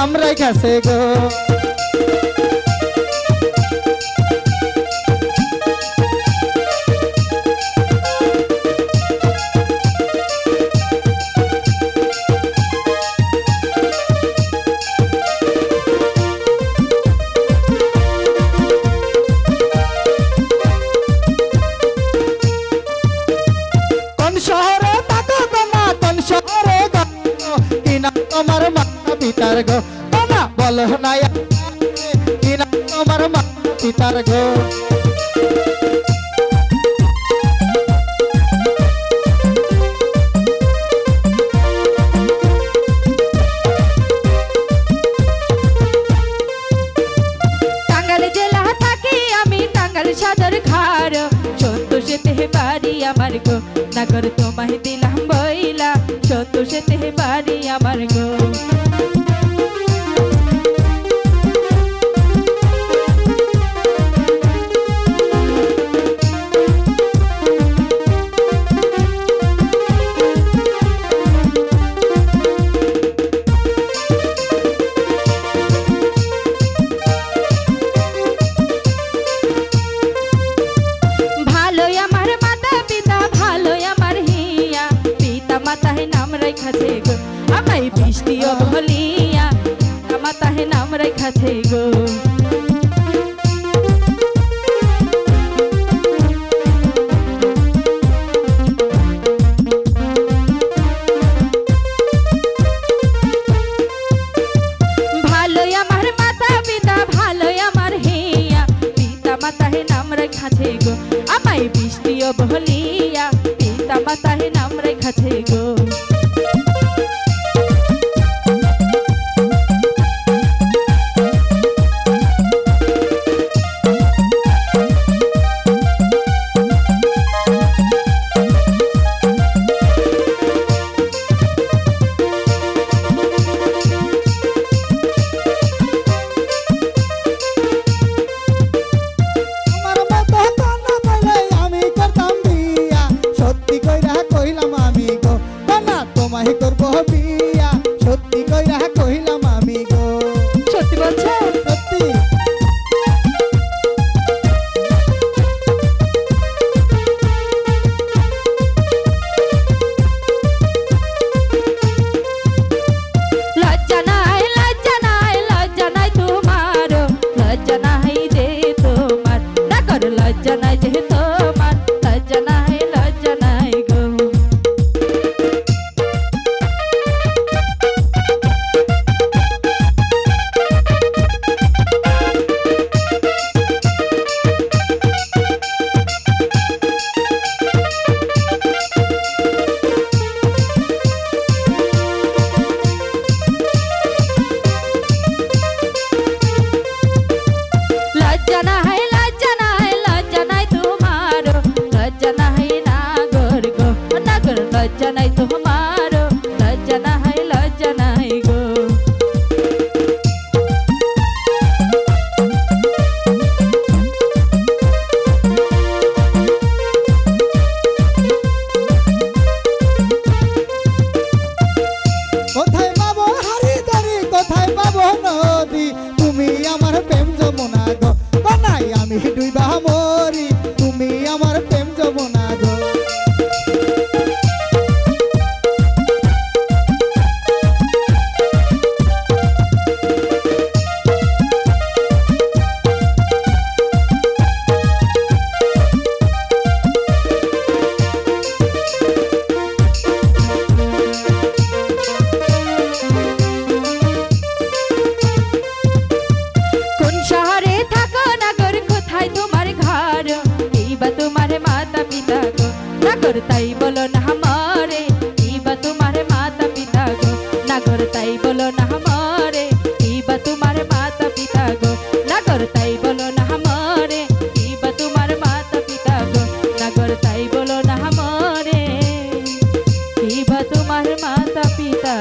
নাম রাখাছে গো। তোমার মাতা পিতার গো না বলো না কি নাম তোমার মাতা পিতার গো। টাঙ্গাইল জেলা থাকি আমি টাঙ্গাইল সদর ঘর সন্তোষেতে বাড়ি আমার গো নাগর তোমায় দিলাম বইলা সন্তোষেতে বাড়ি আমার গো। আমায় বৃষ্টিও বলিয়া মাতাহে নাম রেখাছে গো। ভালোই আমার মাতা পিতা ভালোই আমার হিয়া পিতা মাতাহে নাম রেখাছে গো। আমায় বৃষ্টিও বলিয়া পিতা মাতাহে নাম রেখাছে গো। তোমায় করবো বিয়া সত্যি কইরা কইলাম আমি গো। সত্যি বলছো? সত্যি। লজ্জা নাই লজ্জা নাই লজ্জা নাই তোমার লজ্জা নাই যে তোমার না কর লজ্জা নাই যে তোমার লজ্জা নাই লজ্জা নাই গো। লজ্জা নাই লজ্জা নাই লজ্জা নাই তোমার লজ্জা নাই নাগর গো নাগর লজ্জা নাই তোমার লজ্জা নাই লজ্জা নাই গো। কোথায় পাবো হারি দারি কোথায় পাবো নদী তুমি আমার প্রেম যমুনা গো নাই আমি ডুইবা মরি তুমি আমার প্রেম যমুনা গো। কোন শহরে থাকো নাগর কোথায় তোমার ঘর এইবা তোমার মাতা পিতা গো নাগর তাই বলো না আমারে এইবা তোমার মাতা পিতা গো নাগর তাই বলো না আমারে এইবা তোমার মাতা পিতা গো নাগর তাই বলো না আমারে এইবা তোমার মাতা পিতা গো নাগর তাই বলো না আমারে এইবা তোমার মাতা পিতা।